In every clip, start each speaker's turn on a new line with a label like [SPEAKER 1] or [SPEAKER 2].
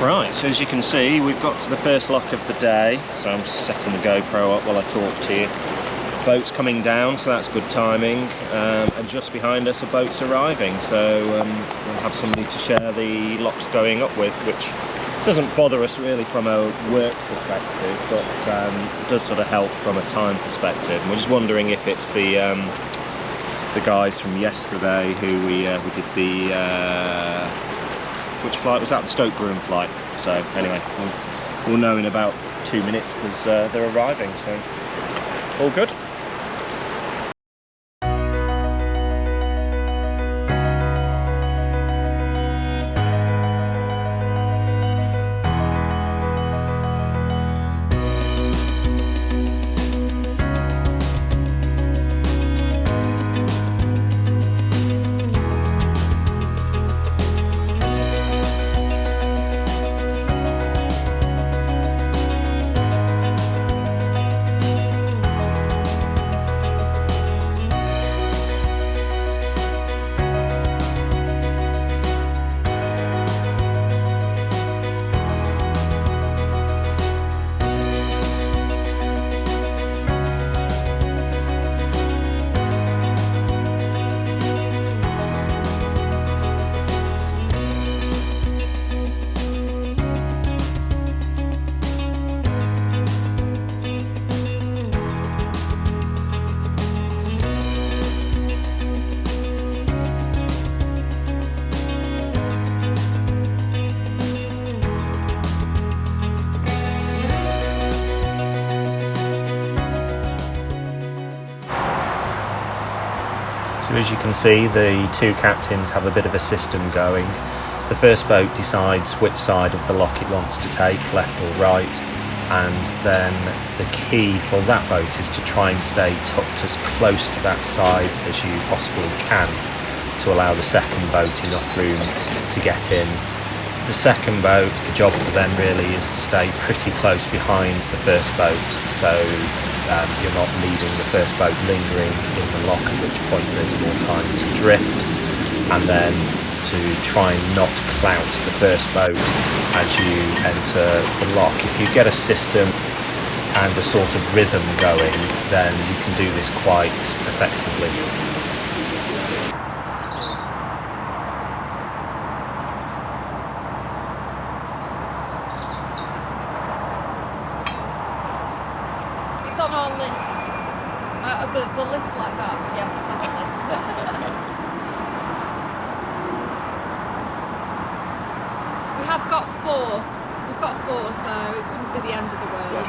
[SPEAKER 1] Right, so as you can see, we've got to the first lock of the day. So I'm setting the GoPro up while I talk to you. Boat's coming down, so that's good timing. And just behind us, a boat's arriving. So we'll have somebody to share the locks going up with, which doesn't bother us really from a work perspective, but it does sort of help from a time perspective. And we're just wondering if it's the guys from yesterday who we did the which flight was that? The Stoke Broome flight. So anyway, we'll know in about 2 minutes because they're arriving. So all good. So as you can see, the two captains have a bit of a system going. The first boat decides which side of the lock it wants to take, left or right, and then the key for that boat is to try and stay tucked as close to that side as you possibly can to allow the second boat enough room to get in. The second boat, the job for them really is to stay pretty close behind the first boat, so you're not leaving the first boat lingering in the lock, at which point there's more time to drift, and then to try and not clout the first boat as you enter the lock. If you get a system and a sort of rhythm going, then you can do this quite effectively.
[SPEAKER 2] On our list, the list like that, yes, it's on our list. We've got four, so it wouldn't be the end of the world.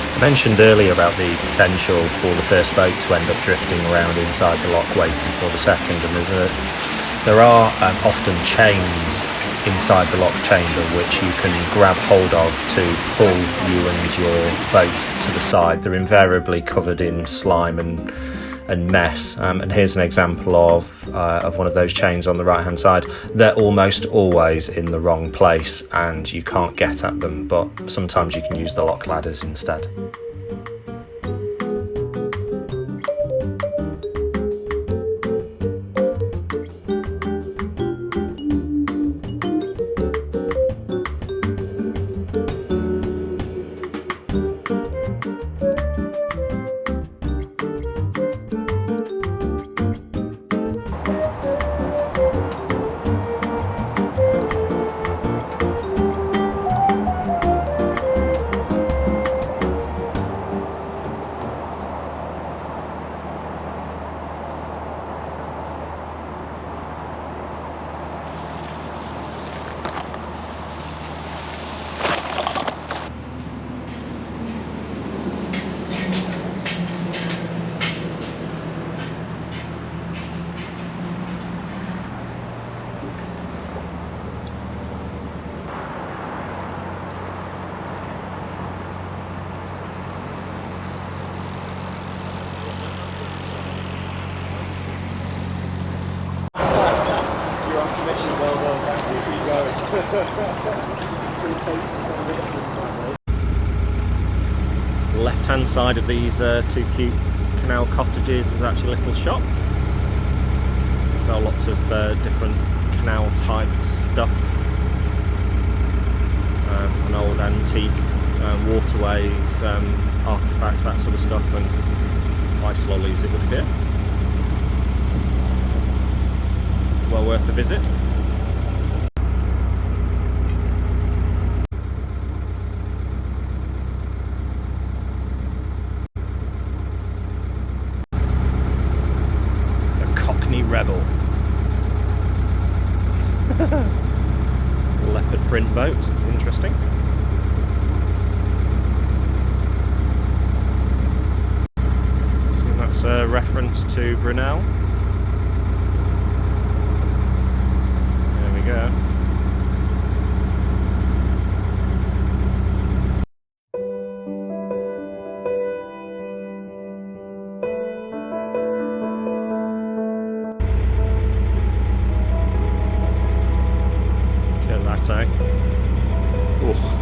[SPEAKER 1] I mentioned earlier about the potential for the first boat to end up drifting around inside the lock waiting for the second, and there are often chains inside the lock chamber which you can grab hold of to pull you and your boat to the side. They're invariably covered in slime and mess, and here's an example of one of those chains on the right hand side. They're almost always in the wrong place and you can't get at them, but sometimes you can use the lock ladders instead. The left-hand side of these two cute canal cottages is actually a little shop. They sell lots of different canal type stuff, and old antique waterways, artefacts, that sort of stuff, and ice lollies, it would appear. Well worth a visit. A Cockney Rebel. Leopard print boat, interesting. So that's a reference to Brunel. There we go. Look at that, eh? Oh.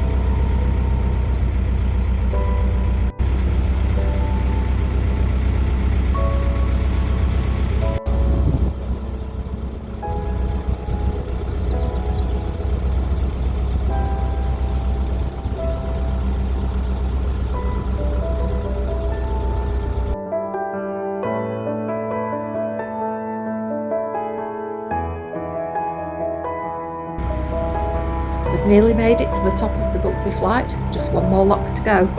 [SPEAKER 2] We've nearly made it to the top of the Buckby flight, just one more lock to go.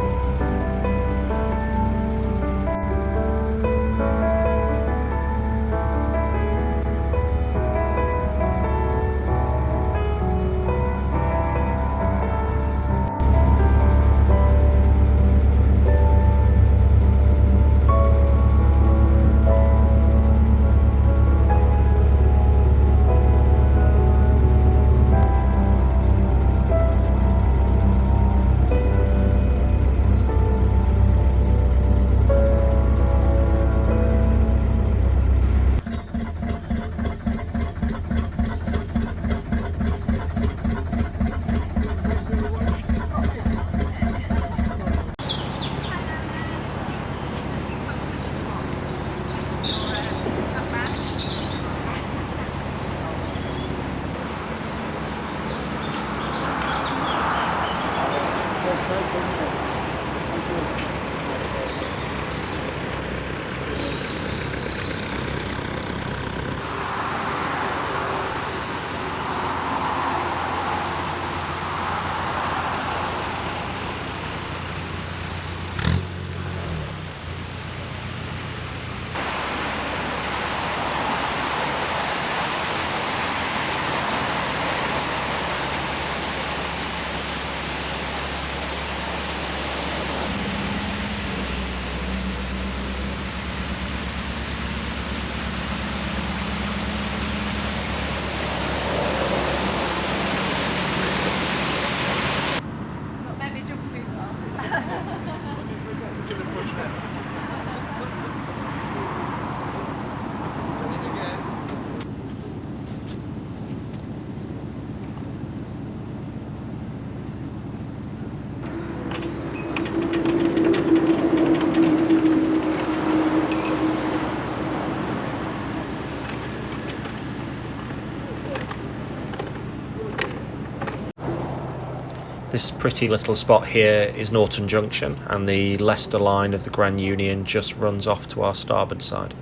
[SPEAKER 1] This pretty little spot here is Norton Junction, and the Leicester line of the Grand Union just runs off to our starboard side.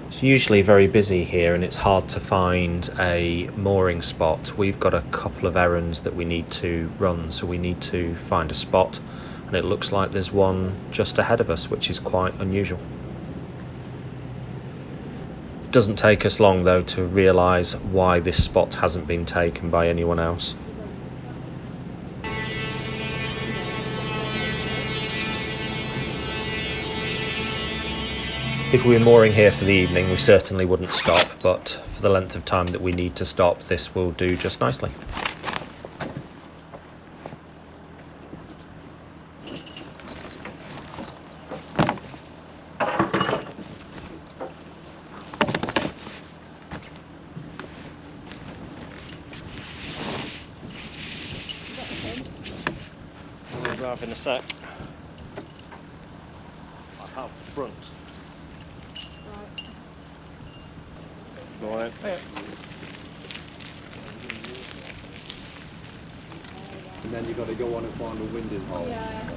[SPEAKER 1] It's usually very busy here and it's hard to find a mooring spot. We've got a couple of errands that we need to run, so we need to find a spot, and it looks like there's one just ahead of us, which is quite unusual. Doesn't take us long though to realise why this spot hasn't been taken by anyone else. If we were mooring here for the evening, we certainly wouldn't stop, but for the length of time that we need to stop, this will do just nicely. drive in a sec. I have front.
[SPEAKER 2] Right.
[SPEAKER 1] Go on. Yeah.
[SPEAKER 3] And then you've got to go on and find a winding hole.
[SPEAKER 2] Yeah.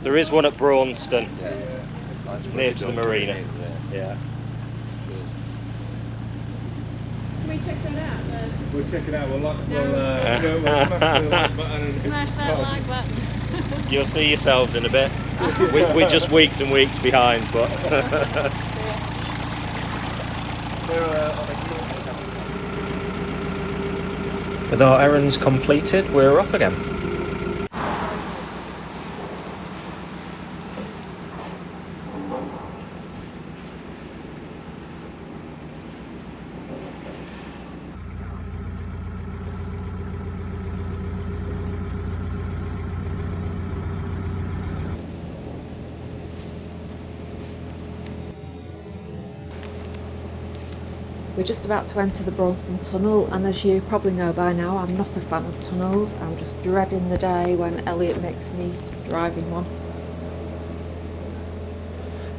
[SPEAKER 1] There is one at Braunston,
[SPEAKER 3] That's
[SPEAKER 1] near to the marina. Yeah.
[SPEAKER 2] Can we check that out then?
[SPEAKER 3] We'll check it out. We'll smash the like button and
[SPEAKER 2] Smash that like button.
[SPEAKER 1] You'll see yourselves in a bit. We're just weeks and weeks behind, but. With our errands completed, we're off again.
[SPEAKER 4] We're just about to enter the Braunston Tunnel, and as you probably know by now, I'm not a fan of tunnels. I'm just dreading the day when Elliott makes me drive in one.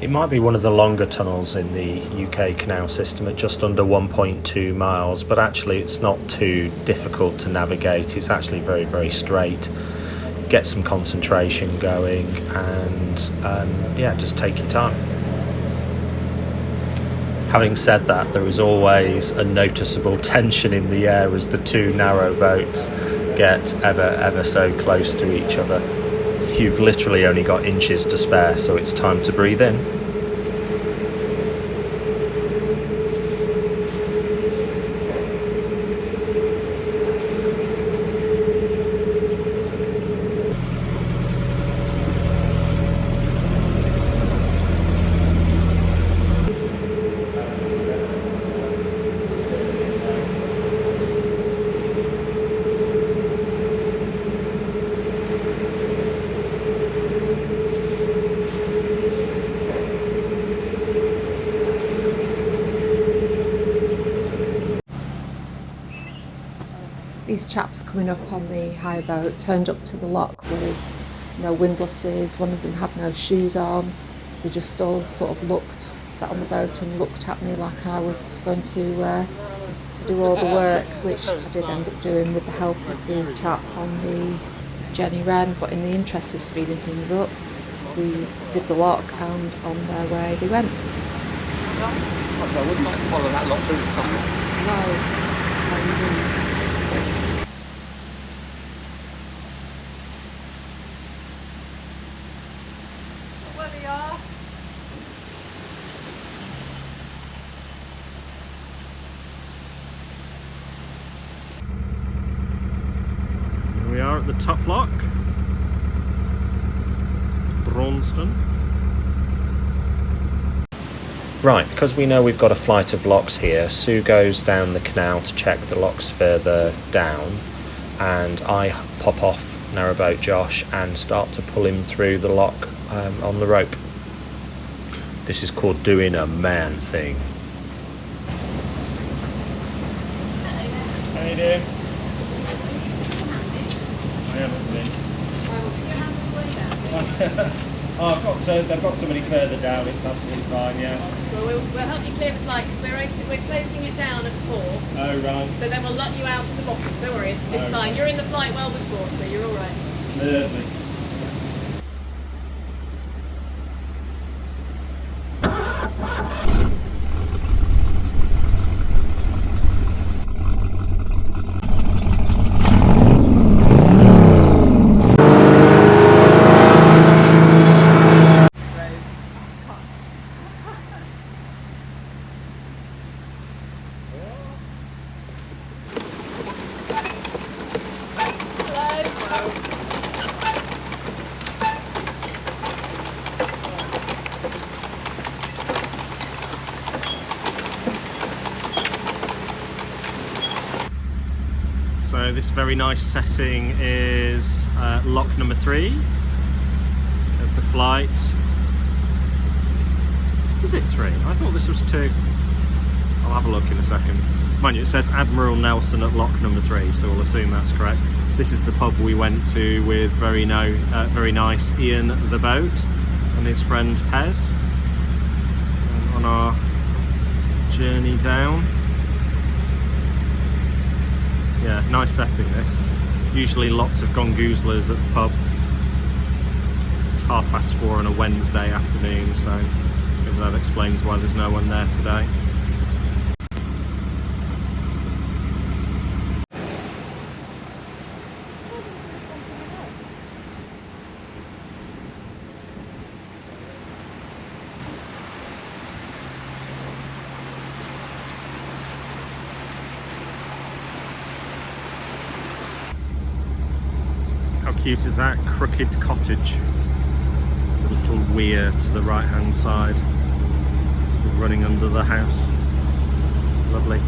[SPEAKER 1] It might be one of the longer tunnels in the UK canal system at just under 1.2 miles, but actually it's not too difficult to navigate. It's actually very, very straight. Get some concentration going and yeah, just take your time. Having said that, there is always a noticeable tension in the air as the two narrow boats get ever so close to each other. You've literally only got inches to spare, so it's time to breathe in.
[SPEAKER 4] These chaps coming up on the hire boat turned up to the lock with no windlasses. One of them had no shoes on. They just all sort of sat on the boat and looked at me like I was going to do all the work, which I did end up doing with the help of the chap on the Jenny Wren. But in the interest of speeding things up, we did the lock, and on their way they went.
[SPEAKER 3] I wouldn't like to follow that lot through the tunnel.
[SPEAKER 4] No, you didn't.
[SPEAKER 2] Where we are.
[SPEAKER 1] Here we are at the top lock, Braunston. Right, because we know we've got a flight of locks here, Sue goes down the canal to check the locks further down, and I pop off Narrowboat Josh and start to pull him through the lock on the rope. This is called doing a man thing. How you doing? I haven't been. Oh, they've got somebody further down. It's absolutely fine. Yeah.
[SPEAKER 2] Well, we'll help you clear the flight because we're closing it down at 4.
[SPEAKER 1] Oh right.
[SPEAKER 2] So then we'll let you out at the bottom. Don't worry, it's fine. You're in the flight well before, so you're all right.
[SPEAKER 1] Lovely. So this very nice setting is lock number 3 of the flight. Is it 3? I thought this was 2. I'll have a look in a second. Mind you, it says Admiral Nelson at lock number 3, so we'll assume that's correct. This is the pub we went to with very nice Ian the boat and his friend Pez on our journey down. Yeah, nice setting this. Usually lots of gongoozlers at the pub. It's 4:30 on a Wednesday afternoon, so maybe that explains why there's no one there today. How cute is that? Crooked Cottage. A little weir to the right hand side. It's running under the house. Lovely.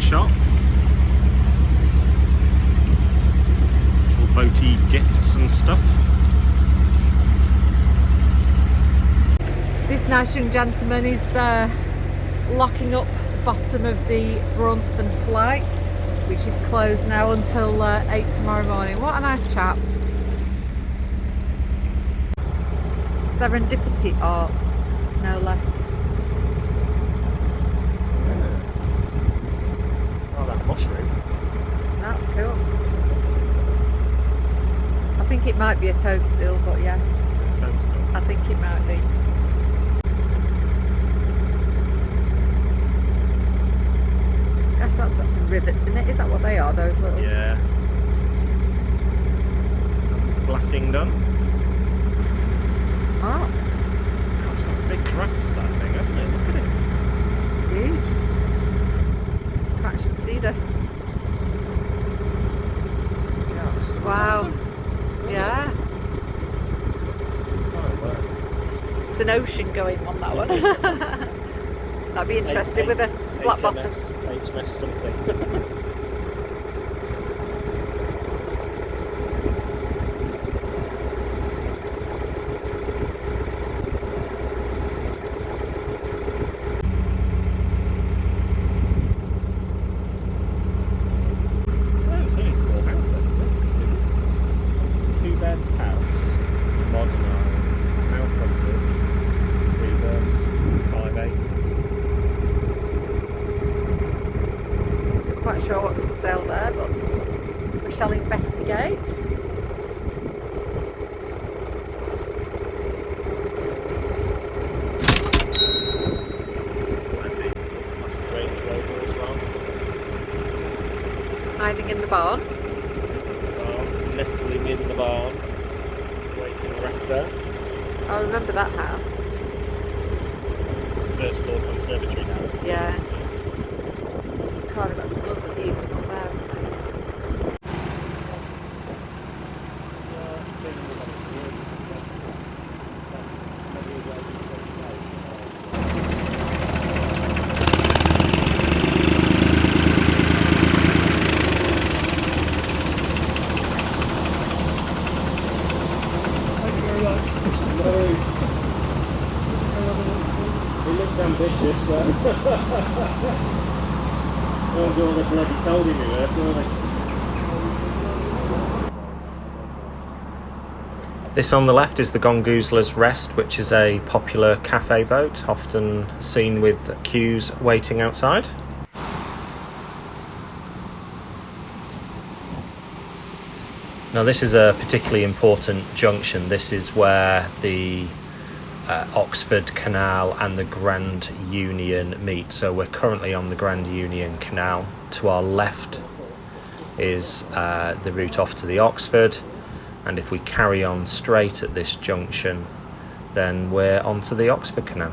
[SPEAKER 1] Shop. Little boaty gifts and stuff.
[SPEAKER 4] This nice young gentleman is locking up the bottom of the Braunston flight, which is closed now until 8 tomorrow morning. What a nice chap. Serendipity art, no less.
[SPEAKER 1] Mushroom.
[SPEAKER 4] That's cool. I think it might be a toadstool, but yeah. I think it might be. Gosh, that's got some rivets in it. Is that what they are, those little?
[SPEAKER 1] Yeah. It's blacking done.
[SPEAKER 4] Smart.
[SPEAKER 1] God, it's got a big draft, that thing, hasn't it? Look at it.
[SPEAKER 4] Huge. Can't actually see the... Wow. Yeah. It's an ocean going on that one. That'd be interesting with a flat bottom.
[SPEAKER 1] HMS something.
[SPEAKER 4] Quite sure what's for sale there, but we shall investigate.
[SPEAKER 1] That's a Range Rover as well.
[SPEAKER 4] Hiding in the barn.
[SPEAKER 1] Nestling in the barn, waiting resto.
[SPEAKER 4] I remember that house.
[SPEAKER 1] First floor conservatory house.
[SPEAKER 4] Yeah. God, they've got some lovely views from up there.
[SPEAKER 1] He looks ambitious, so. Don't do all the bloody told him reverse, will they? This on the left is the Gongoozler's Rest, which is a popular cafe boat, often seen with queues waiting outside. Now this is a particularly important junction. This is where the Oxford Canal and the Grand Union meet. So we're currently on the Grand Union Canal. To our left is the route off to the Oxford, and if we carry on straight at this junction, then we're onto the Oxford Canal.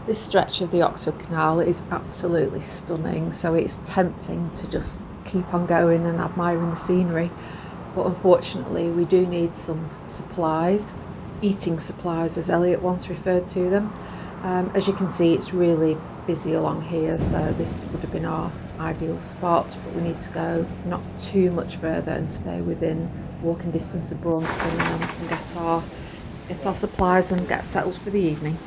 [SPEAKER 4] This stretch of the Oxford Canal is absolutely stunning, so it's tempting to just keep on going and admiring the scenery. But unfortunately, we do need some supplies, eating supplies as Elliott once referred to them. As you can see, it's really busy along here, so this would have been our ideal spot, but we need to go not too much further and stay within walking distance of Braunston, and then we can get our supplies and get settled for the evening.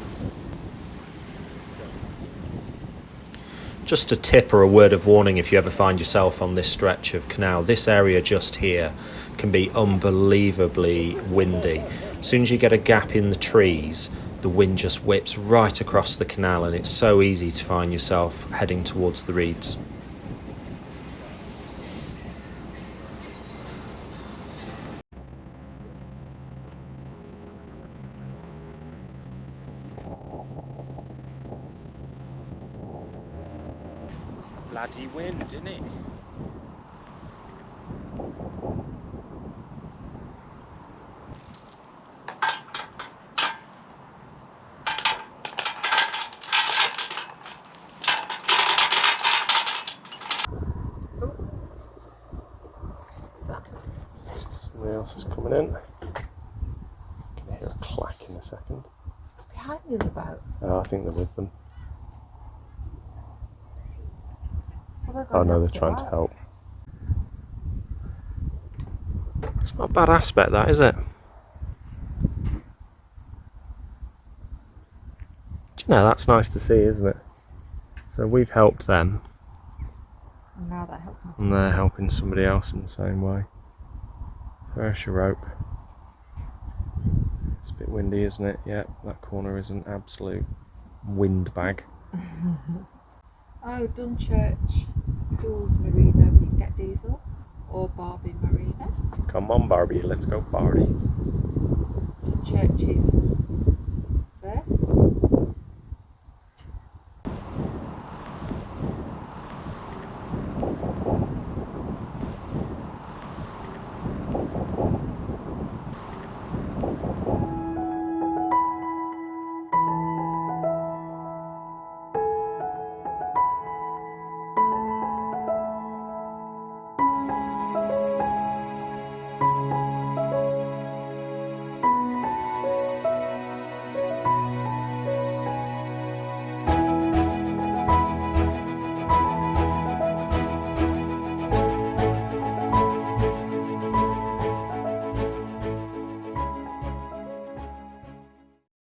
[SPEAKER 1] Just a tip or a word of warning if you ever find yourself on this stretch of canal. This area just here can be unbelievably windy. As soon as you get a gap in the trees, the wind just whips right across the canal, and it's so easy to find yourself heading towards the reeds. Bloody wind, isn't it? Somebody else is coming in. Can hear a clack in a second.
[SPEAKER 4] Behind you, the boat.
[SPEAKER 1] Oh, I think they're with them.
[SPEAKER 4] Oh
[SPEAKER 1] no, they're trying to help. It's not a bad aspect, that, is it? Do you know, that's nice to see, isn't it? So we've helped them,
[SPEAKER 4] And now they're helping us.
[SPEAKER 1] and they're helping somebody else in the same way. There's your rope. It's a bit windy, isn't it? Yeah, that corner is an absolute windbag.
[SPEAKER 4] Oh, Dunchurch Jules Marina, we can get diesel, or Barbie Marina.
[SPEAKER 1] Come on, Barbie, let's go party.
[SPEAKER 4] Dunchurch is